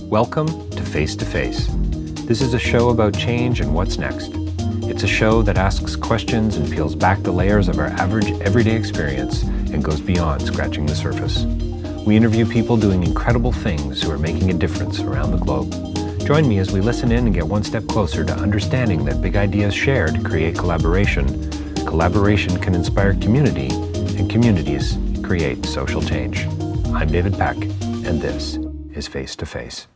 Welcome to Face2Face. This is a show about change and what's next. It's a show that asks questions and peels back the layers of our average everyday experience and goes beyond scratching the surface. We interview people doing incredible things who are making a difference around the globe. Join me as we listen in and get one step closer to understanding that big ideas shared create collaboration. Collaboration can inspire community, and communities create social change. I'm David Peck, and this is Face2Face.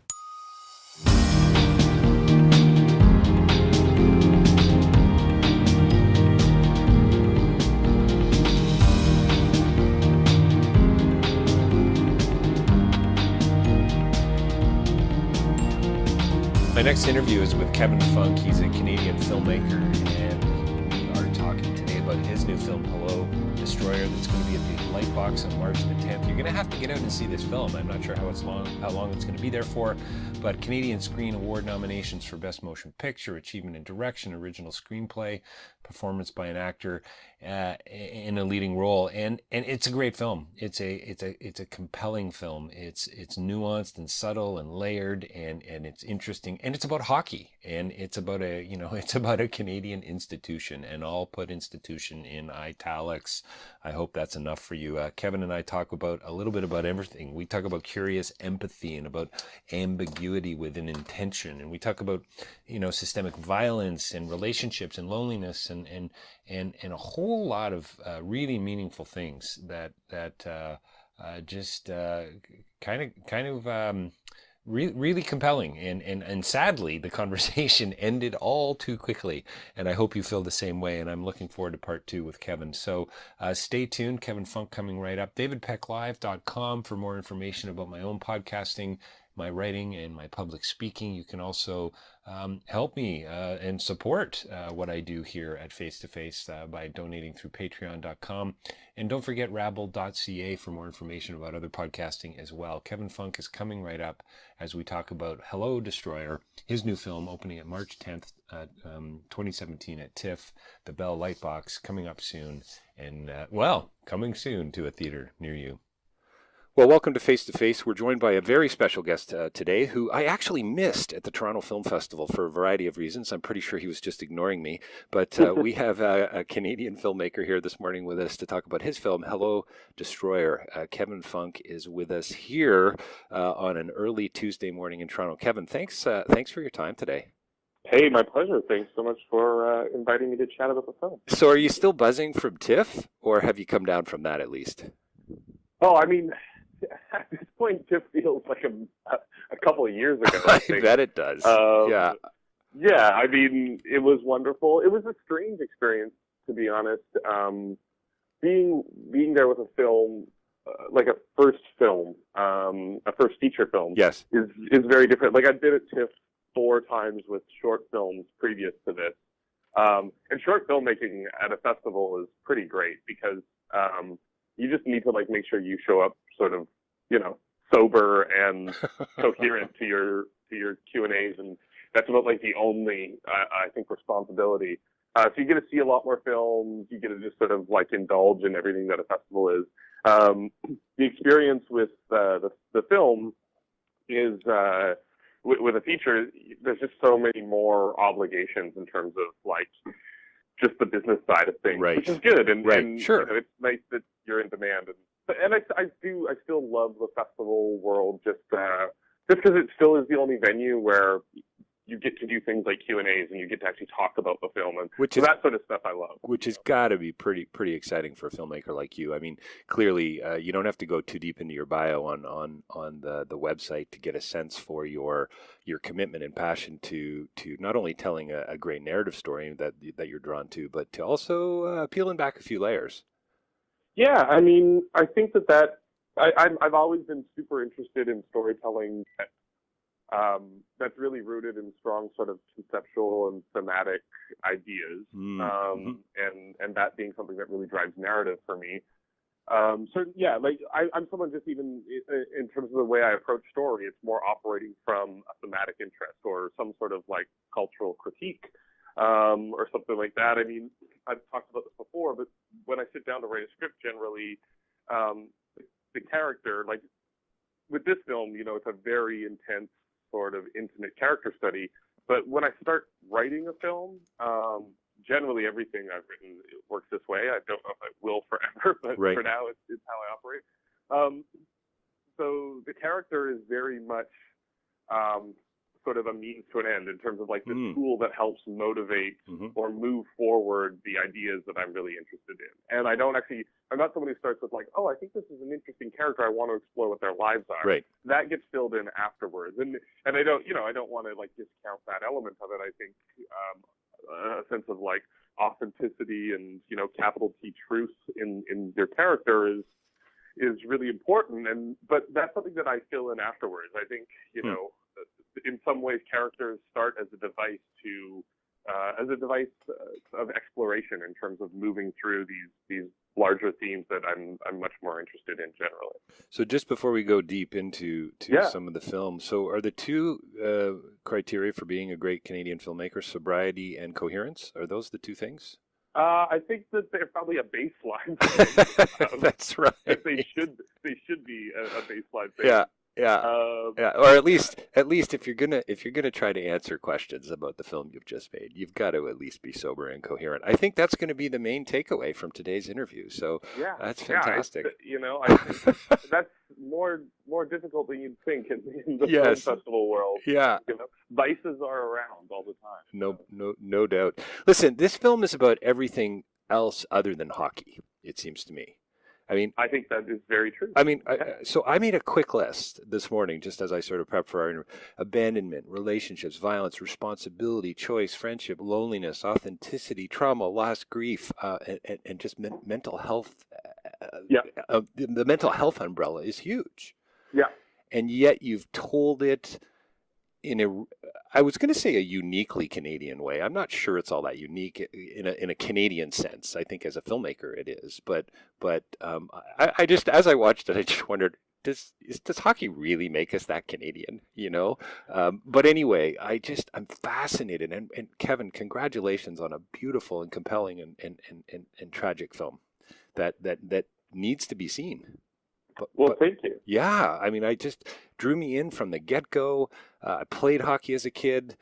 My next interview is with Kevan Funk. He's a Canadian filmmaker, and we are talking today about his new film, Hello, Destroyer, that's going to be at the Lightbox on March the 10th. You're going to have to get out and see this film. I'm not sure how long it's going to be there for, but Canadian Screen Award nominations for Best Motion Picture, Achievement in Direction, Original Screenplay, Performance by an Actor in a leading role, and it's a great film. It's a compelling film. It's nuanced and subtle and layered, and it's interesting, and it's about hockey, and it's about a Canadian institution, and I'll put institution in italics. I hope that's enough for you. Kevan and I talk about a little bit about everything. We talk about curious empathy and about ambiguity within intention, and we talk about systemic violence and relationships and loneliness and a whole lot of really meaningful things that really compelling, and sadly the conversation ended all too quickly, and I hope you feel the same way, and I'm looking forward to part two with Kevan. So stay tuned. Kevan Funk coming right up. davidpecklive.com for more information about my own podcasting, my writing, and my public speaking. You can also help me and support what I do here at Face2Face by donating through patreon.com. And don't forget rabble.ca for more information about other podcasting as well. Kevan Funk is coming right up as we talk about Hello, Destroyer, his new film opening at March 10th, 2017 at TIFF, the Bell Lightbox, coming up soon, and coming soon to a theater near you. Well, welcome to Face2Face. We're joined by a very special guest today who I actually missed at the Toronto Film Festival for a variety of reasons. I'm pretty sure he was just ignoring me. But we have a Canadian filmmaker here this morning with us to talk about his film, Hello, Destroyer. Kevan Funk is with us here on an early Tuesday morning in Toronto. Kevan, thanks for your time today. Hey, my pleasure. Thanks so much for inviting me to chat about the film. So are you still buzzing from TIFF, or have you come down from that at least? Oh, I mean, at this point, TIFF feels like a couple of years ago. I bet it does. Yeah. Yeah, I mean, it was wonderful. It was a strange experience, to be honest. Being there with a film, like a first film, a first feature film, yes, is very different. Like, I've been at TIFF 4 times with short films previous to this. And short filmmaking at a festival is pretty great because you just need to make sure you show up sort of, sober and coherent to your Q&As, and that's about the only I think responsibility. So you get to see a lot more films. You get to just sort of indulge in everything that a festival is. The experience with the film is with a feature. There's just so many more obligations in terms of just the business side of things, right, which is good, and, right, and sure, it's nice that you're in demand, and I still love the festival world just because it still is the only venue where you get to do things like Q&As and you get to actually talk about the film, and that sort of stuff I love. Which has got to be pretty exciting for a filmmaker like you. I mean, clearly, you don't have to go too deep into your bio on the website to get a sense for your commitment and passion to not only telling a great narrative story that you're drawn to, but to also peeling back a few layers. Yeah, I mean, I think that I've always been super interested in storytelling that's really rooted in strong sort of conceptual and thematic ideas, and that being something that really drives narrative for me. So yeah, I'm someone just even in terms of the way I approach story, it's more operating from a thematic interest or some sort of cultural critique, or something like that. I mean, I've talked about this before, but when I sit down to write a script, generally, the character, with this film, it's a very intense sort of intimate character study. But when I start writing a film, generally everything I've written works this way. I don't know if it will forever, but for now it's how I operate. So the character is very much sort of a means to an end in terms of like this tool that helps motivate or move forward the ideas that I'm really interested in. And I'm not someone who starts with like, oh, I think this is an interesting character. I want to explore what their lives are. Right. That gets filled in afterwards. And I don't want to like discount that element of it. I think a sense of like authenticity and, capital T truth in your character is really important. But that's something that I fill in afterwards. I think, in some ways, characters start as a device of exploration in terms of moving through these larger themes that I'm much more interested in generally. So just before we go deep into some of the films, so are the two criteria for being a great Canadian filmmaker sobriety and coherence? Are those the two things? I think that they're probably a baseline thing. That's right. They should be a baseline thing. Yeah. Yeah, or at least if you're gonna try to answer questions about the film you've just made, you've got to at least be sober and coherent. I think that's going to be the main takeaway from today's interview. So that's fantastic. I think that's more difficult than you'd think in the film festival world. Yeah, vices are around all the time. No doubt. Listen, this film is about everything else other than hockey. It seems to me. I mean, I think that is very true. I mean, so I made a quick list this morning, just as I sort of prep for our interview: abandonment, relationships, violence, responsibility, choice, friendship, loneliness, authenticity, trauma, loss, grief, and just mental health. The mental health umbrella is huge. Yeah. And yet you've told it in I was going to say a uniquely Canadian way. I'm not sure it's all that unique in a Canadian sense. I think as a filmmaker it is, but I just, as I watched it, I just wondered, does hockey really make us that Canadian? But anyway, I'm fascinated, and Kevan, congratulations on a beautiful and compelling and tragic film that needs to be seen. Well, thank you. Yeah, I mean, I just drew me in from the get-go. I played hockey as a kid.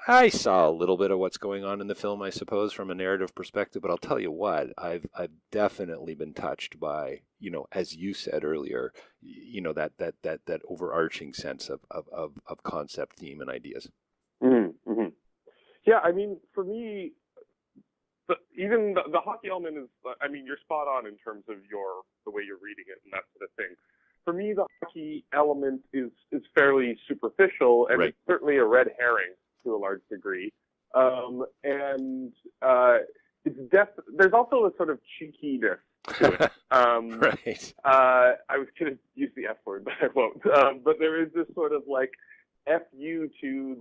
I saw a little bit of what's going on in the film, I suppose, from a narrative perspective. But I'll tell you what, I've definitely been touched by, as you said earlier, that overarching sense of concept, theme, and ideas. Mm-hmm. Yeah, I mean, for me, even the hockey element is, I mean, you're spot on in terms of the way you're reading it and that sort of thing. For me, the hockey element is fairly superficial, and it's certainly a red herring to a large degree. There's also a sort of cheekiness to it. I was going to use the F word, but I won't. But there is this sort of like F you to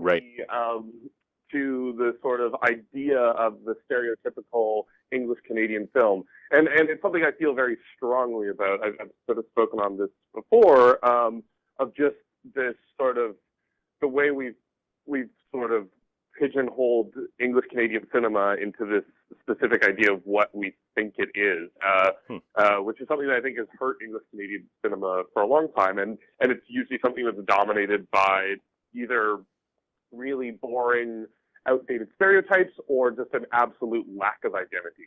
the sort of idea of the stereotypical English Canadian film, and it's something I feel very strongly about. I've sort of spoken on this before, of just this sort of the way we've sort of pigeonholed English Canadian cinema into this specific idea of what we think it is, which is something that I think has hurt English Canadian cinema for a long time, and it's usually something that's dominated by either really boring, outdated stereotypes or just an absolute lack of identity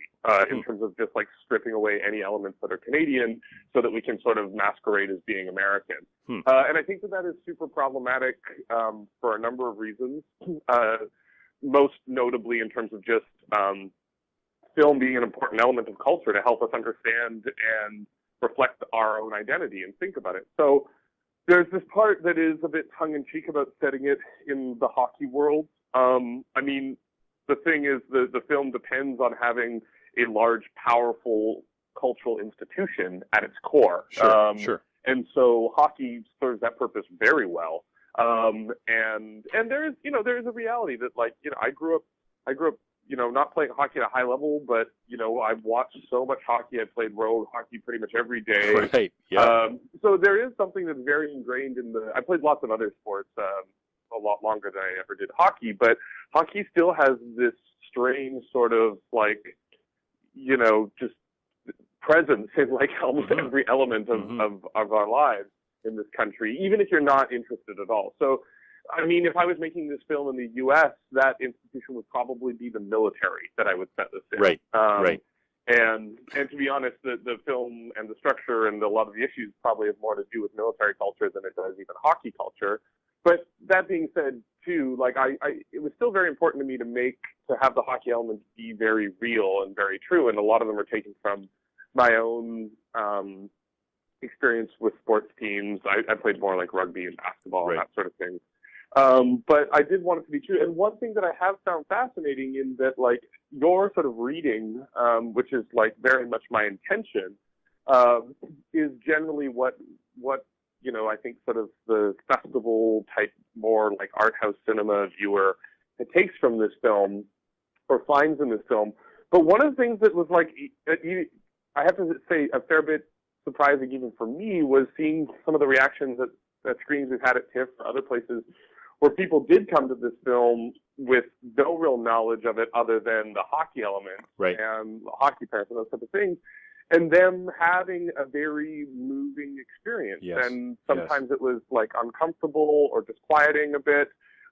in terms of just like stripping away any elements that are Canadian so that we can sort of masquerade as being American. And I think that is super problematic for a number of reasons, most notably in terms of just film being an important element of culture to help us understand and reflect our own identity and think about it. So there's this part that is a bit tongue-in-cheek about setting it in the hockey world. I mean, the thing is, the film depends on having a large, powerful cultural institution at its core. Sure. And so hockey serves that purpose very well. And there is a reality that, like, I grew up, not playing hockey at a high level, but, I've watched so much hockey. I played road hockey pretty much every day. Right. Yeah. So there is something that's very ingrained I played lots of other sports, a lot longer than I ever did hockey, but hockey still has this strange sort of like, just presence in like almost every element of our lives in this country, even if you're not interested at all. So I mean, if I was making this film in the U.S., that institution would probably be the military that I would set this in. Right. Right. And to be honest, the film and the structure and a lot of the issues probably have more to do with military culture than it does even hockey culture. But that being said, too, like it was still very important to me to have the hockey elements be very real and very true, and a lot of them are taken from my own experience with sports teams. I played more like rugby and basketball right. and that sort of thing. But I did want it to be true. And one thing that I have found fascinating in that, like, your sort of reading, which is like very much my intention, is generally what you know, I think sort of the festival type, more like art house cinema viewer takes from this film or finds in this film. But one of the things that was like, I have to say, a fair bit surprising even for me was seeing some of the reactions at screenings we've had at TIFF or other places where people did come to this film with no real knowledge of it other than the hockey element right. and hockey parents and those type of things, and them having a very moving experience. Yes. And sometimes it was like uncomfortable or disquieting a bit,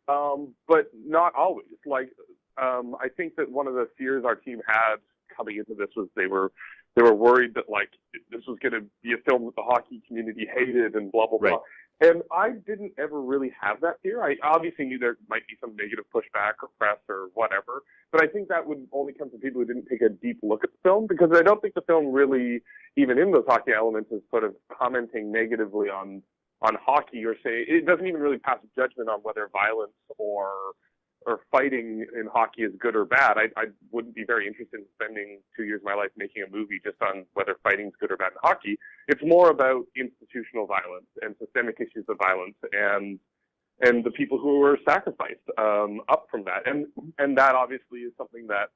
but not always. Like, I think that one of the fears our team had coming into this was they were worried that, like, this was going to be a film that the hockey community hated and blah, blah, blah. Right. And I didn't ever really have that fear. I obviously knew there might be some negative pushback or press or whatever, but I think that would only come from people who didn't take a deep look at the film, because I don't think the film really, even in those hockey elements, is sort of commenting negatively on hockey, or say, it doesn't even really pass judgment on whether violence or fighting in hockey is good or bad. I wouldn't be very interested in spending 2 years of my life making a movie just on whether fighting is good or bad in hockey. It's more about institutional violence and systemic issues of violence and the people who were sacrificed up from that. And that obviously is something that,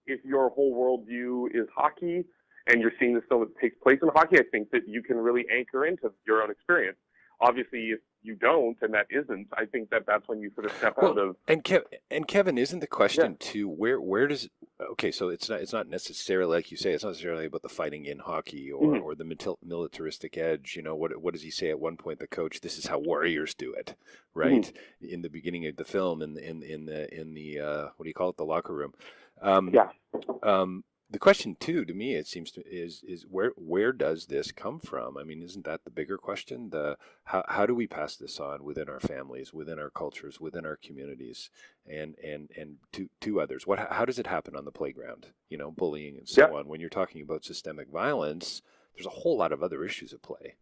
if your whole worldview is hockey and you're seeing this film that takes place in hockey, I think that you can really anchor into your own experience. Obviously, if you don't, and that isn't, I think that's when you sort of step out of. And Kevin, isn't the question too, where does, okay, so it's not necessarily, like you say, it's not necessarily about the fighting in hockey or the militaristic edge. You know, what does he say at one point? The coach, this is how warriors do it, right? In the beginning of the film, in the what do you call it, the locker room. The question too, to me, it seems to is where does this come from? I mean, isn't that the bigger question? How do we pass this on within our families, within our cultures, within our communities, and to others? How does it happen on the playground? You know, bullying and so on. When you're talking about systemic violence, there's a whole lot of other issues at play.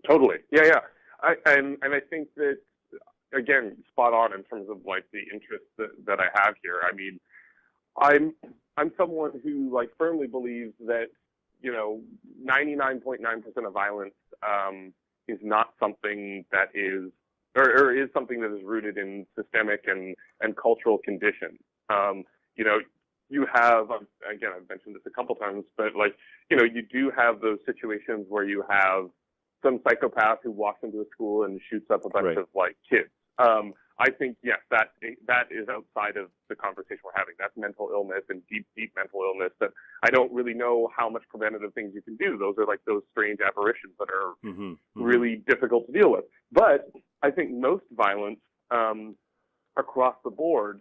Totally, yeah. And I think that, again, spot on in terms of like the interest that I have here. I mean, I'm someone who, like, firmly believes that, you know, 99.9% of violence is not something that is, or is something that is rooted in systemic and cultural conditions. You know, you have, again, I've mentioned this a couple times, but, like, you know, you do have those situations where you have some psychopath who walks into a school and shoots up a bunch of, like, kids. I think, yes, that is outside of the conversation we're having. That's mental illness and deep mental illness that I don't really know how much preventative things you can do. Those are like those strange aberrations that are really difficult to deal with. But I think most violence across the board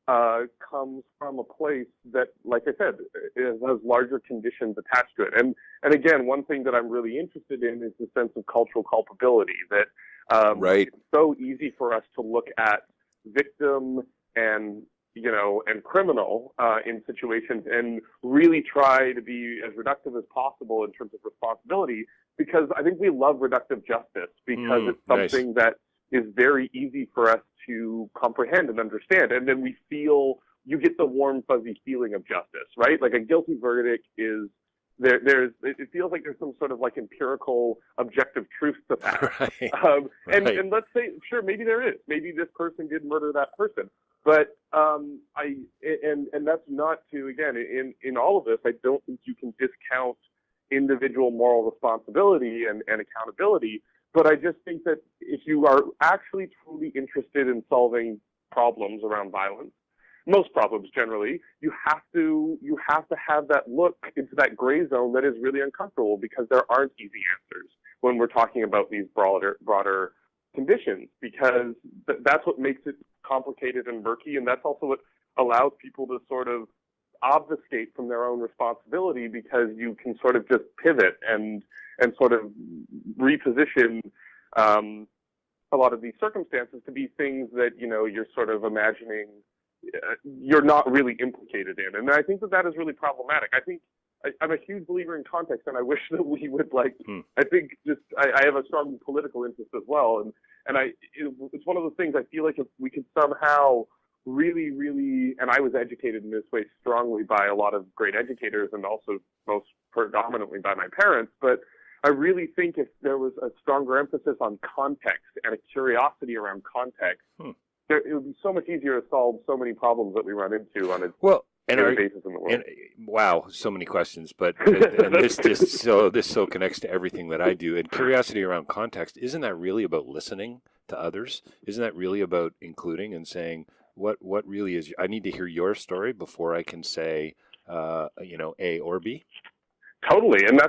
comes from a place that, like I said, has larger conditions attached to it. And again, one thing that I'm really interested in is the sense of cultural culpability, that it's so easy for us to look at victim and, you know, and criminal in situations and really try to be as reductive as possible in terms of responsibility, because I think we love reductive justice because it's something that is very easy for us to comprehend and understand. And then we feel, you get the warm, fuzzy feeling of justice, right? Like a guilty verdict is, it feels like there's some sort of like empirical objective truth to that. And let's say, sure, maybe there is. Maybe this person did murder that person. But and that's not to, again, in all of this, I don't think you can discount individual moral responsibility and accountability. But I just think that if you are actually truly interested in solving problems around violence, most problems generally, you have to have that look into that gray zone that is really uncomfortable, because there aren't easy answers when we're talking about these broader conditions. Because because that's what makes it complicated and murky, and that's also what allows people to sort of obfuscate from their own responsibility, because you can sort of just pivot and sort of reposition a lot of these circumstances to be things that, you know, you're sort of imagining you're not really implicated in. And I think that is really problematic. I think I'm a huge believer in context, and I wish that we would I think I have a strong political interest as well. And it's one of those things I feel like if we could somehow really, really, and I was educated in this way strongly by a lot of great educators and also most predominantly by my parents, but I really think if there was a stronger emphasis on context and a curiosity around context, it would be so much easier to solve so many problems that we run into on a daily basis in the world. Wow, so many questions, but and this so connects to everything that I do. And curiosity around context, isn't that really about listening to others? Isn't that really about including and saying what really is? I need to hear your story before I can say, A or B. Totally, and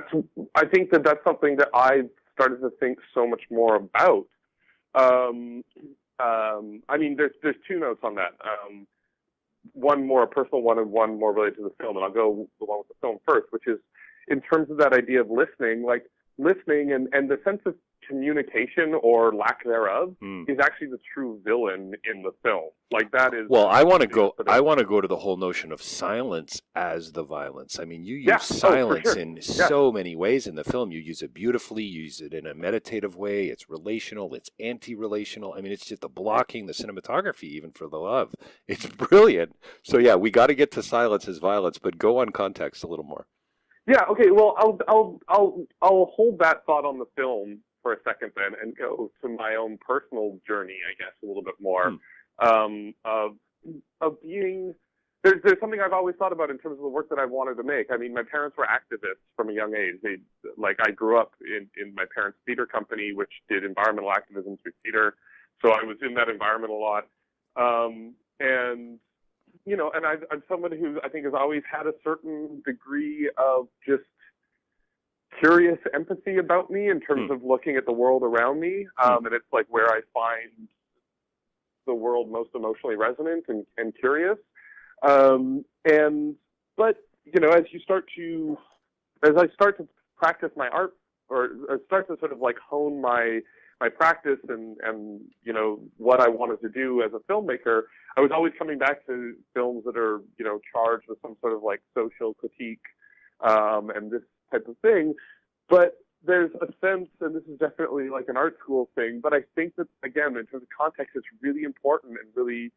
I think that's something that I've started to think so much more about. I mean, there's two notes on that. One more personal one and one more related to the film, and I'll go the one with the film first, which is in terms of that idea of listening, like listening and the sense of communication or lack thereof is actually the true villain in the film. Like that is. Well, I want to go to the whole notion of silence as the violence. I mean, you use silence in so many ways in the film. You use it beautifully. You use it in a meditative way. It's relational. It's anti-relational. I mean, it's just the blocking, the cinematography, even for the love. It's brilliant. So yeah, we got to get to silence as violence, but go on context a little more. Yeah. Okay. Well, I'll hold that thought on the film for a second then and go to my own personal journey, I guess, a little bit more of being. There's something I've always thought about in terms of the work that I wanted to make. I mean, my parents were activists from a young age. I grew up in my parents' theater company, which did environmental activism through theater. So I was in that environment a lot. And, you know, and I'm somebody who I think has always had a certain degree of just curious empathy about me in terms of looking at the world around me. And it's like where I find the world most emotionally resonant and curious. But, you know, as I start to practice my art or start to sort of like hone my practice and, you know, what I wanted to do as a filmmaker, I was always coming back to films that are, you know, charged with some sort of like social critique, and this type of thing. But there's a sense, and this is definitely like an art school thing, but I think that, again, in terms of context, it's really important and really,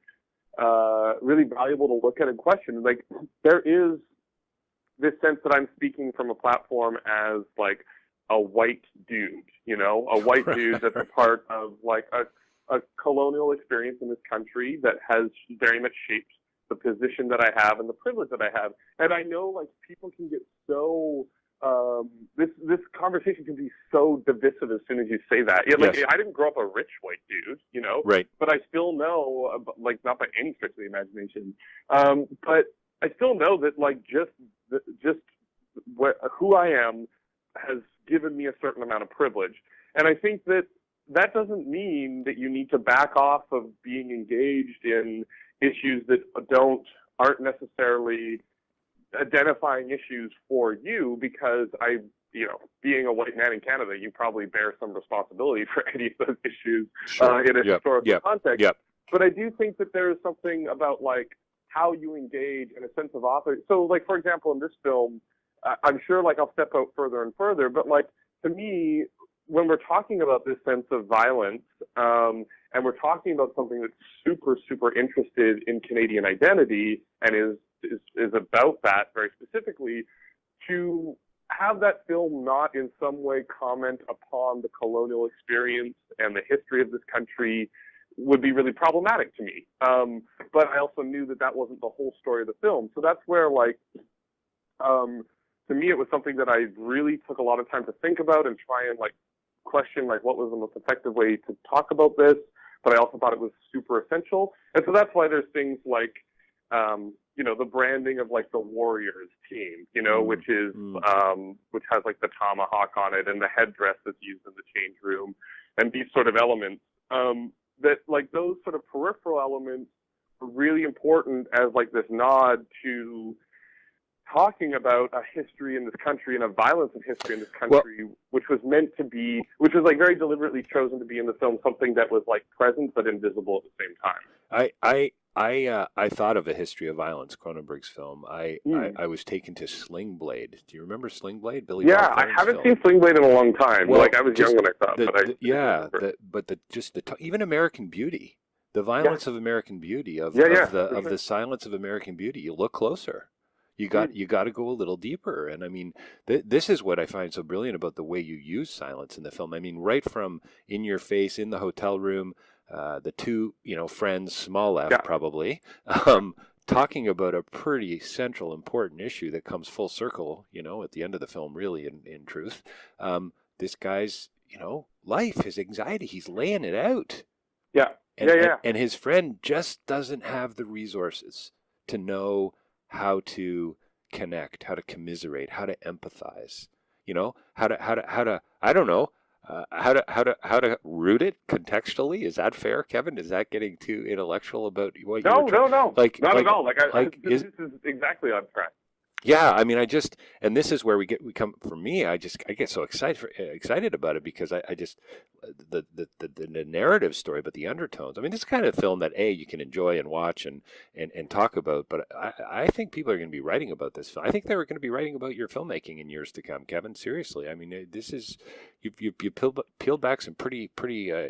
really valuable to look at and question. Like, there is this sense that I'm speaking from a platform as like a white dude, you know, a white dude that's a part of like a colonial experience in this country that has very much shaped the position that I have and the privilege that I have. And I know like people can get so, this conversation can be so divisive as soon as you say that. Yeah, like I didn't grow up a rich white dude, you know, right? But I still know, like not by any stretch of the imagination, but I still know that like who I am has given me a certain amount of privilege, and I think that doesn't mean that you need to back off of being engaged in issues that aren't necessarily identifying issues for you, because being a white man in Canada, you probably bear some responsibility for any of those issues in a historical context. Yep. But I do think that there is something about like how you engage and a sense of author. So like, for example, in this film, I'm sure like I'll step out further and further, but like to me, when we're talking about this sense of violence, and we're talking about something that's super, super interested in Canadian identity and is about that very specifically, to have that film not in some way comment upon the colonial experience and the history of this country would be really problematic to me. But I also knew that wasn't the whole story of the film. So that's where like, to me, it was something that I really took a lot of time to think about and try and like question like what was the most effective way to talk about this. But I also thought it was super essential. And so that's why there's things like, you know, the branding of like the Warriors team, you know, which has like the tomahawk on it and the headdress that's used in the change room and these sort of elements. that like those sort of peripheral elements are really important as like this nod to talking about a history in this country and a violence of history in this country, which was like very deliberately chosen to be in the film, something that was like present but invisible at the same time. I thought of A History of Violence, Cronenberg's film. I was taken to Sling Blade. Do you remember Sling Blade? Billy Bob I Thorne's haven't film. seen Sling Blade in a long time. Well, like I was young when I saw it, even American Beauty, the violence of American Beauty, of the silence of American Beauty. You look closer. You got to go a little deeper. And I mean, this is what I find so brilliant about the way you use silence in the film. I mean, right from in your face, in the hotel room, the two, friends, small f probably, talking about a pretty central, important issue that comes full circle, at the end of the film, really, in truth. This guy's, life, his anxiety, he's laying it out. And his friend just doesn't have the resources to know how to connect, how to commiserate, how to empathize, how to I don't know, how to root it contextually. Is that fair, Kevin? Is that getting too intellectual about what you were trying? No, not at all. This is exactly on track. Yeah, I mean, and this is where we come. For me, I get so excited about it because I just the narrative story, but the undertones. I mean, this is kind of film that you can enjoy and watch and talk about. But I think people are going to be writing about this film. I think they were going to be writing about your filmmaking in years to come, Kevin. Seriously, I mean, this is you peeled back some pretty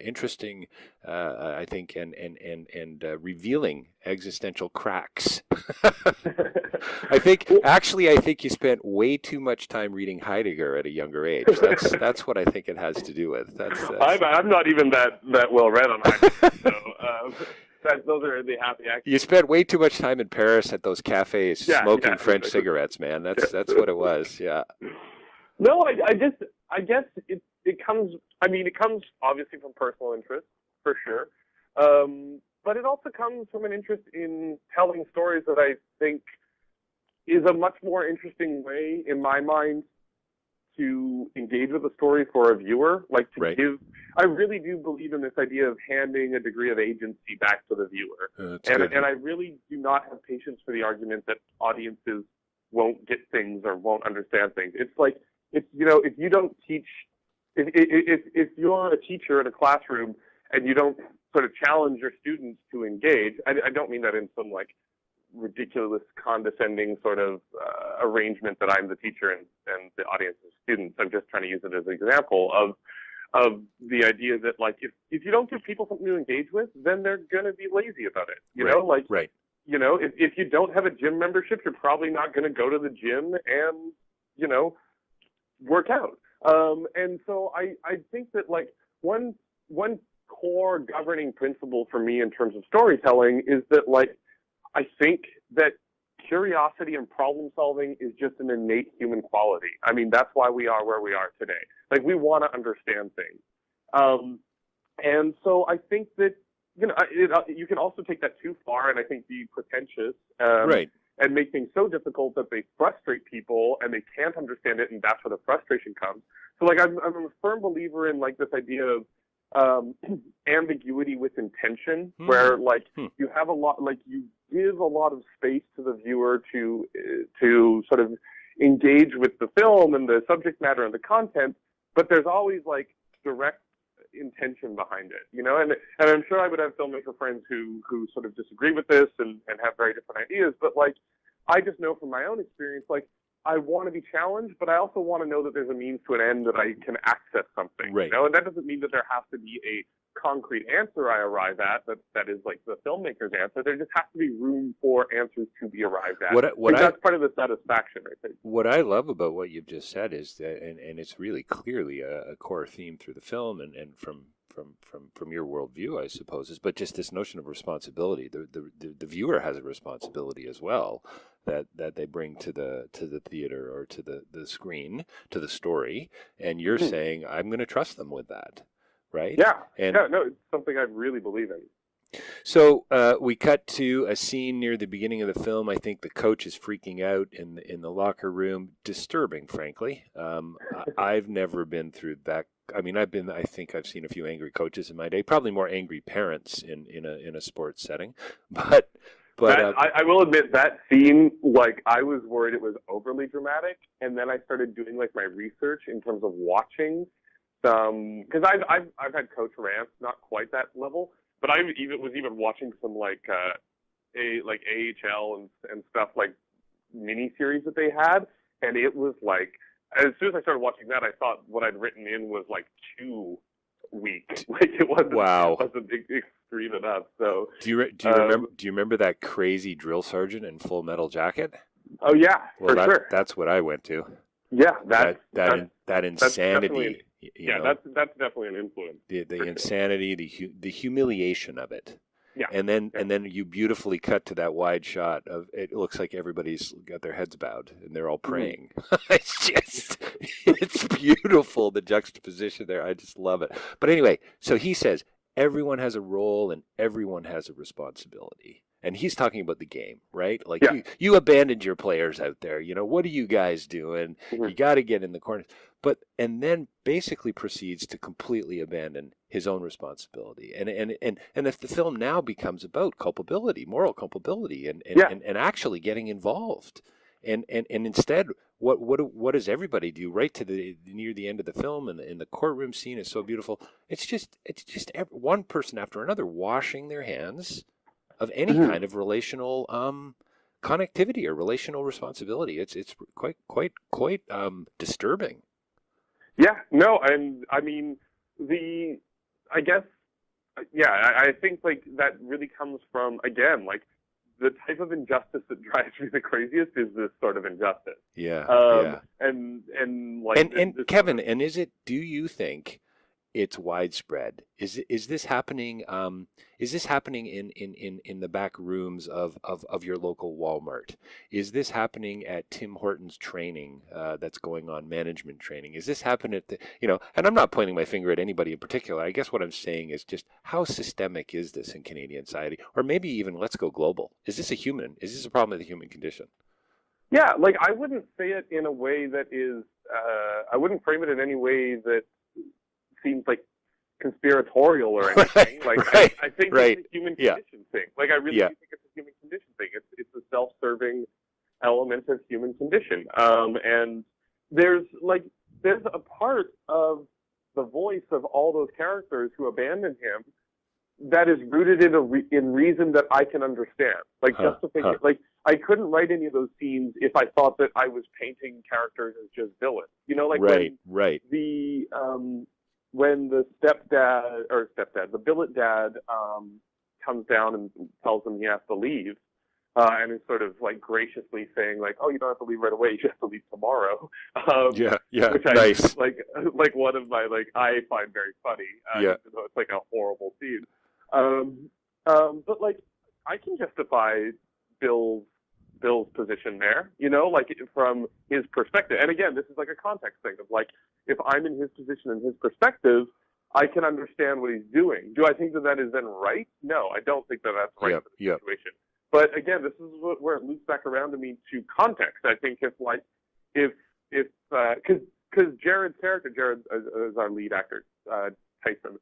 interesting, I think, and revealing existential cracks. I think you spent way too much time reading Heidegger at a younger age. That's what I think it has to do with. I'm not even that well read on Heidegger, so those are the happy accidents. You spent way too much time in Paris at those cafes smoking French cigarettes, man. That's what it was. Yeah. No, I guess it comes. I mean, it comes obviously from personal interest for sure, but it also comes from an interest in telling stories that I think is a much more interesting way, in my mind, to engage with a story for a viewer. Like I really do believe in this idea of handing a degree of agency back to the viewer, and I really do not have patience for the argument that audiences won't get things or won't understand things. It's like if you don't teach, if you're a teacher in a classroom and you don't sort of challenge your students to engage, I don't mean that in some like ridiculous, condescending sort of arrangement that I'm the teacher and the audience is students. I'm just trying to use it as an example of the idea that like if you don't give people something to engage with, then they're gonna be lazy about it. If you don't have a gym membership, you're probably not gonna go to the gym and work out. And so I think that like one core governing principle for me in terms of storytelling is that like I think that curiosity and problem solving is just an innate human quality. I mean, that's why we are where we are today. Like we want to understand things. And so I think that, you can also take that too far and I think be pretentious and make things so difficult that they frustrate people and they can't understand it, and that's where the frustration comes. So like I'm a firm believer in like this idea of ambiguity with intention, where like you have a lot, like you give a lot of space to the viewer to sort of engage with the film and the subject matter and the content, but there's always like direct intention behind it, and I'm sure I would have filmmaker friends who sort of disagree with this and have very different ideas, but like I just know from my own experience, like I want to be challenged, but I also want to know that there's a means to an end, that I can access something, and that doesn't mean that there has to be a concrete answer I arrive at that is like the filmmaker's answer. There just has to be room for answers to be arrived at. That's part of the satisfaction, I think. What I love about what you've just said is that, and it's really clearly a core theme through the film and from your worldview, I suppose, is but just this notion of responsibility. The viewer has a responsibility as well that they bring to the theater or to the screen, to the story, and you're saying I'm going to trust them with that. Right? Yeah. No, it's something I really believe in. So we cut to a scene near the beginning of the film. I think the coach is freaking out in the locker room. Disturbing, frankly. I've never been through that. I mean, I think I've seen a few angry coaches in my day. Probably more angry parents in a sports setting. But I will admit that scene, like, I was worried it was overly dramatic, and then I started doing like my research in terms of watching some, because I've had coach rants, not quite that level, but I was even watching some like AHL and stuff, like mini series that they had, and it was like, as soon as I started watching that, I thought what I'd written in was like too weak. Like it wasn't extreme enough. So do you remember that crazy drill sergeant in Full Metal Jacket? Oh yeah, well, for sure. That's what I went to. Yeah, that insanity. That's definitely an influence. The insanity, sure. the humiliation of it. Yeah. And then you beautifully cut to that wide shot of it. Looks like everybody's got their heads bowed and they're all praying. It's beautiful, the juxtaposition there. I just love it. But anyway, so he says everyone has a role and everyone has a responsibility. And he's talking about the game, right? Like you abandoned your players out there. You know, what are you guys doing? You got to get in the corners. And then basically proceeds to completely abandon his own responsibility. And if the film now becomes about culpability, moral culpability, and actually getting involved, and instead, what does everybody do right to near the end of the film, and the courtroom scene is so beautiful. It's just one person after another washing their hands of any kind of relational connectivity or relational responsibility. It's quite disturbing. Yeah, no, and I mean I think like that really comes from, again, like the type of injustice that drives me the craziest is this sort of injustice. Yeah. And Kevan, and do you think it's widespread? Is this happening? Is this happening in the back rooms of your local Walmart? Is this happening at Tim Hortons training that's going on, management training? Is this happening at and I'm not pointing my finger at anybody in particular. I guess what I'm saying is just how systemic is this in Canadian society? Or maybe even let's go global. Is this a problem of the human condition? Yeah, like I wouldn't say it in a way that is, I wouldn't frame it in any way that seems like conspiratorial or anything. I think it's a human condition thing. Like I really do think it's a human condition thing. It's a self-serving element of human condition. And there's a part of the voice of all those characters who abandon him that is rooted in reason that I can understand. Like justification. Like I couldn't write any of those scenes if I thought that I was painting characters as just villains. You know, like when the the billet dad comes down and tells him he has to leave, and is sort of like graciously saying like, "Oh, you don't have to leave right away. You have to leave tomorrow." Which nice. like one of my I find very funny. Even though it's like a horrible scene. But like I can justify Bill's position there, like from his perspective. And again, this is like a context thing of like, if I'm in his position and his perspective, I can understand what he's doing. Do I think that is then right? No, I don't think that that's right for the situation. But again, this is where it loops back around to me to context. I think because Jared's character, Jared is our lead actor, Tyson.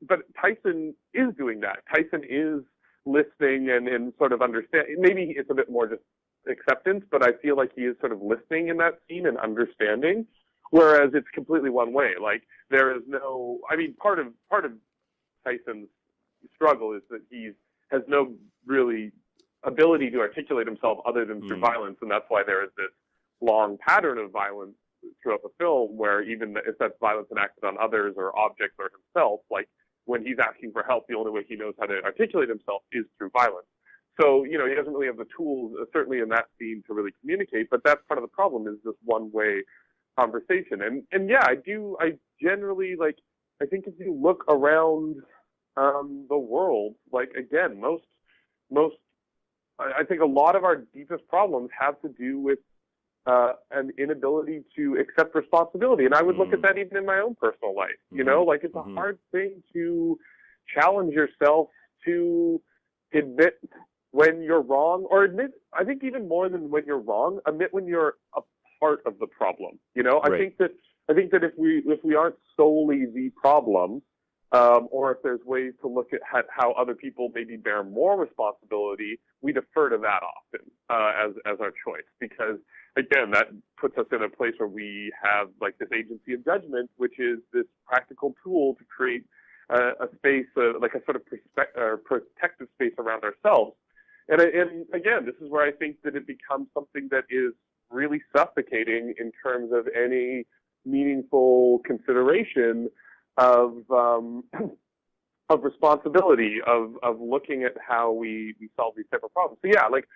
But Tyson is doing that. Tyson is listening and sort of understanding. Maybe it's a bit more just acceptance, but I feel like he is sort of listening in that scene and understanding, whereas it's completely one way. Like there is no, I mean, part of Tyson's struggle is that he has no really ability to articulate himself other than through violence, and that's why there is this long pattern of violence throughout the film where even if that's violence enacted on others or objects or himself, like when he's asking for help, the only way he knows how to articulate himself is through violence. So, he doesn't really have the tools, certainly in that scene, to really communicate, but that's part of the problem, is this one-way conversation. And yeah, I generally, I think if you look around the world, again, I think a lot of our deepest problems have to do with an inability to accept responsibility. And I would look at that even in my own personal life. It's a hard thing to challenge yourself to admit when you're wrong, or admit, I think even more than when you're wrong, admit when you're a part of the problem. I Right. think that if we aren't solely the problem, or if there's ways to look at how other people maybe bear more responsibility, we defer to that often as our choice, because again, that puts us in a place where we have like this agency of judgment, which is this practical tool to create a space, like a sort of protective space around ourselves. And again, this is where I think that it becomes something that is really suffocating in terms of any meaningful consideration of responsibility, of looking at how we solve these type of problems. So yeah, like,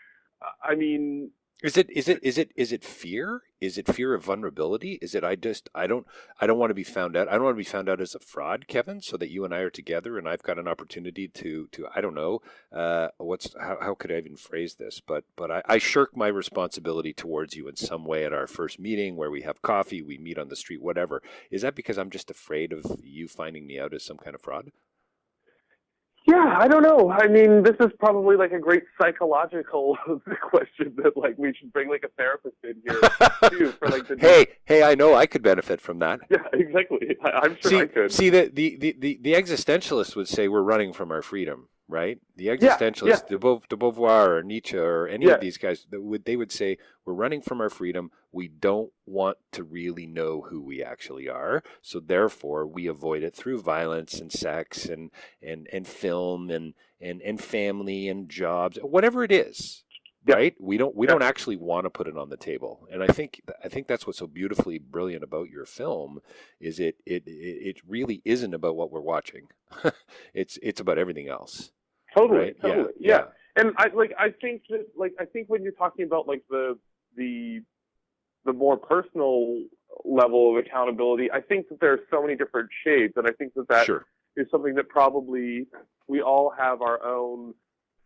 I mean, Is it fear? Is it fear of vulnerability? Is it I don't want to be found out. I don't want to be found out as a fraud, Kevin, so that you and I are together and I've got an opportunity to I don't know, how could I even phrase this? But I shirk my responsibility towards you in some way at our first meeting where we have coffee, we meet on the street, whatever. Is that because I'm just afraid of you finding me out as some kind of fraud? yeah, I don't know. I mean, this is probably like a great psychological question that like we should bring like a therapist in here too for like the hey, I know I could benefit from that. Yeah, exactly. I'm sure I could. See, the existentialists would say we're running from our freedom, right? The Yeah, existentialists, de Beauvoir or Nietzsche or any yeah, of these guys, they would say we're running from our freedom. We don't want to really know who we actually are, so therefore we avoid it through violence and sex and film and family and jobs, whatever it is. yeah, Right? We don't yeah, actually want to put it on the table. And I think that's what's so beautifully brilliant about your film is it really isn't about what we're watching. It's about everything else. totally, Right? Yeah. totally, yeah. And I think that I think when you're talking about like the more personal level of accountability, I think that there's so many different shades, and I think that Sure. is something that probably we all have our own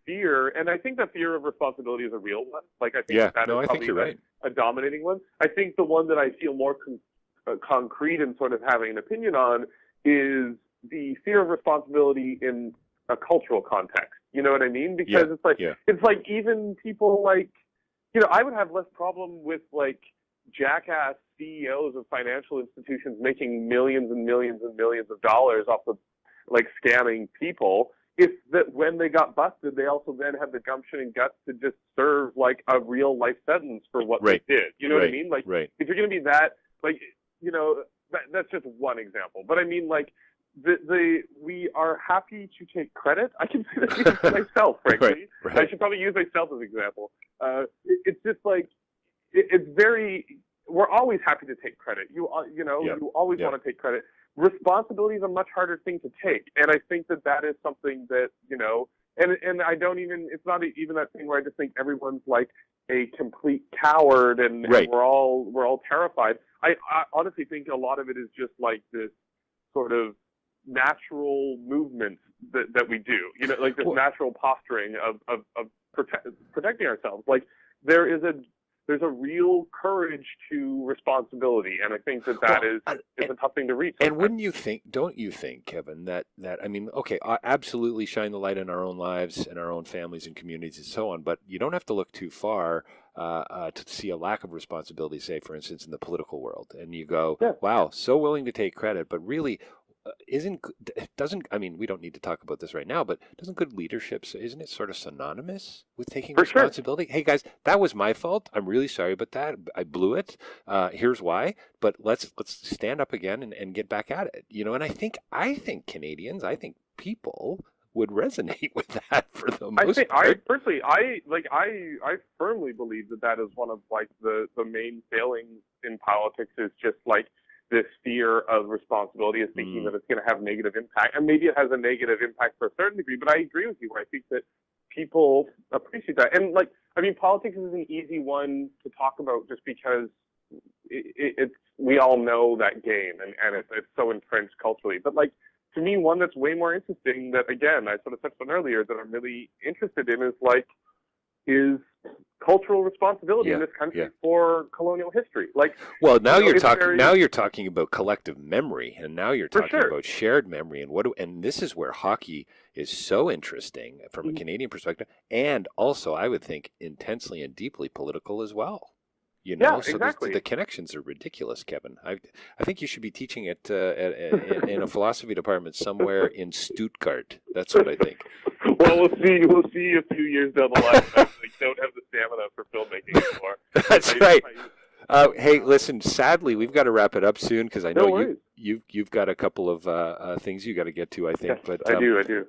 fear, and I think that fear of responsibility is a real one. Like I think Yeah. that is No, I think probably you're right. a dominating one. I think the one that I feel more concrete and sort of having an opinion on is the fear of responsibility in a cultural context. You know what I mean? Because Yeah. it's like even people like, I would have less problem with like jackass CEOs of financial institutions making millions and millions and millions of dollars off of like scamming people, if that when they got busted, they also then had the gumption and guts to just serve like a real life sentence for what Right. they did. You know what I mean? Like, Right. if you're going to be that, like, that's just one example. But I mean, like, we are happy to take credit. I can say that even for myself, frankly. Right. I should probably use myself as an example. It's just like, it's very, we're always happy to take credit. You always Yeah. want to take credit. Responsibility is a much harder thing to take, and I think that is something that and I don't even. It's not even that thing where I just think everyone's like a complete coward and Right. we're all terrified. I honestly think a lot of it is just like this sort of natural movement that we do. Like this natural posturing of protecting ourselves. Like there's a real courage to responsibility, and I think that is a tough thing to reach. And don't you think, Kevin, that I mean, okay, absolutely shine the light in our own lives and our own families and communities and so on, but you don't have to look too far to see a lack of responsibility, say, for instance, in the political world. And you go, Yeah. wow, so willing to take credit, but really I mean, we don't need to talk about this right now, but doesn't good leadership, isn't it sort of synonymous with taking For sure. responsibility? Hey guys, that was my fault. I'm really sorry about that. I blew it. Here's why. But let's stand up again and get back at it. And I think Canadians, I think people would resonate with that for the most part. I firmly believe that is one of like the main failings in politics is just like this fear of responsibility, is thinking that it's going to have negative impact, and maybe it has a negative impact for a certain degree. But I agree with you. I think that people appreciate that, and like, I mean, politics is an easy one to talk about just because it's we all know that game, and it's so entrenched culturally. But like, to me, one that's way more interesting that, again, I sort of touched on earlier, that I'm really interested in is cultural responsibility in this country for colonial history. Like, well, now you're talking. Now you're talking about collective memory, and now you're talking about shared memory. And and this is where hockey is so interesting from a Canadian perspective, and also I would think intensely and deeply political as well. You know, so the connections are ridiculous, Kevan. I think you should be teaching it in a philosophy department somewhere in Stuttgart. That's what I think. Well, we'll see. We'll see a few years down the line. I don't have the stamina for filmmaking anymore. That's right. Hey, listen. Sadly, we've got to wrap it up soon because I know you've got a couple of things you got to get to. I think, yes, but I do.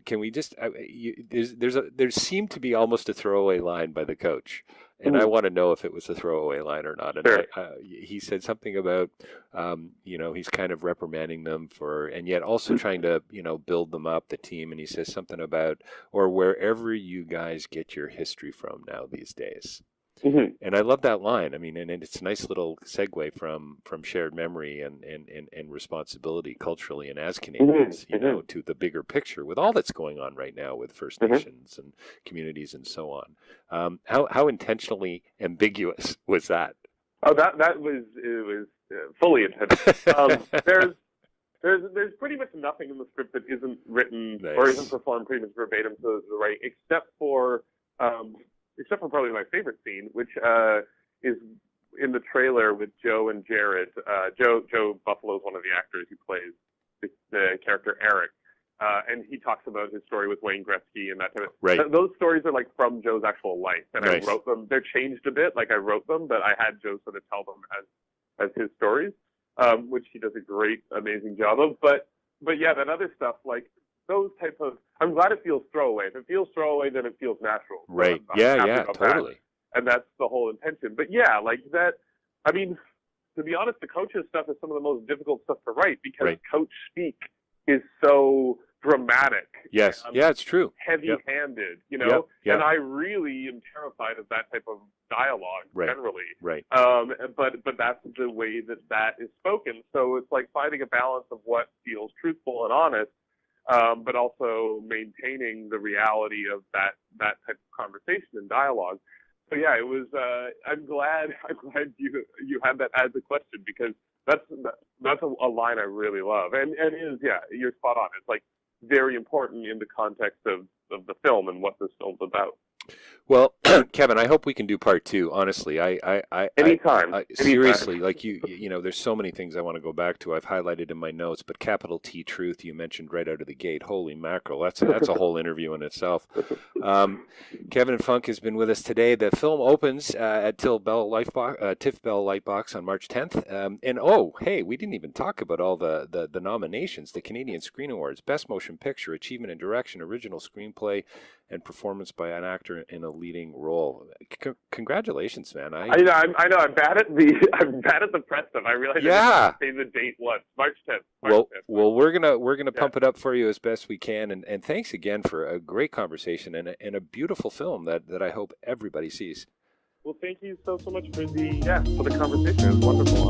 Can we just? There seemed to be almost a throwaway line by the coach. And I want to know if it was a throwaway line or not. And he said something about, he's kind of reprimanding them and yet also trying to, build them up, the team. And he says something about, or wherever you guys get your history from now these days. Mm-hmm. And I love that line. I mean, and it's a nice little segue from shared memory and responsibility culturally and as Canadians, to the bigger picture with all that's going on right now with First Nations and communities and so on. How intentionally ambiguous was that? Oh, that was fully intentional. There's pretty much nothing in the script that isn't written or isn't performed pretty much verbatim to the right, except for probably my favorite scene, which is in the trailer with Joe and Jared. Joe Buffalo is one of the actors who plays the character Eric, and he talks about his story with Wayne Gretzky and that kind of. Right. Those stories are like from Joe's actual life, and I wrote them. They're changed a bit, like I wrote them, but I had Joe sort of tell them as his stories, which he does a great, amazing job of. But yeah, that other stuff, like those type of. I'm glad it feels throwaway. If it feels throwaway, then it feels natural. Right. I'm yeah, totally. That. And that's the whole intention. But yeah, like that. I mean, to be honest, the coach's stuff is some of the most difficult stuff to write because coach speak is so dramatic. Yes. It's true. Heavy-handed, and I really am terrified of that type of dialogue generally. Right. But that's the way that is spoken. So it's like finding a balance of what feels truthful and honest, but also maintaining the reality of that type of conversation and dialogue. So yeah, it was. I'm glad you had that as a question because that's a line I really love, and it is you're spot on. It's like very important in the context of the film and what this film's about. Well, Kevan, I hope we can do part two. Honestly, anytime. Seriously, like there's so many things I want to go back to. I've highlighted in my notes, but capital T truth you mentioned right out of the gate. Holy mackerel, that's a whole interview in itself. Kevan and Funk has been with us today. The film opens at TIFF Bell Lightbox on March 10th. And hey, we didn't even talk about all the nominations: the Canadian Screen Awards, Best Motion Picture, Achievement in Direction, Original Screenplay, and Performance by an Actor in a Leading Role. Congratulations, man! I know. I'm bad at the press stuff. I realize I didn't say the date once. March 10th. Well, we're gonna pump it up for you as best we can, and thanks again for a great conversation and a beautiful film that I hope everybody sees. Well, thank you so much for the conversation. It was wonderful.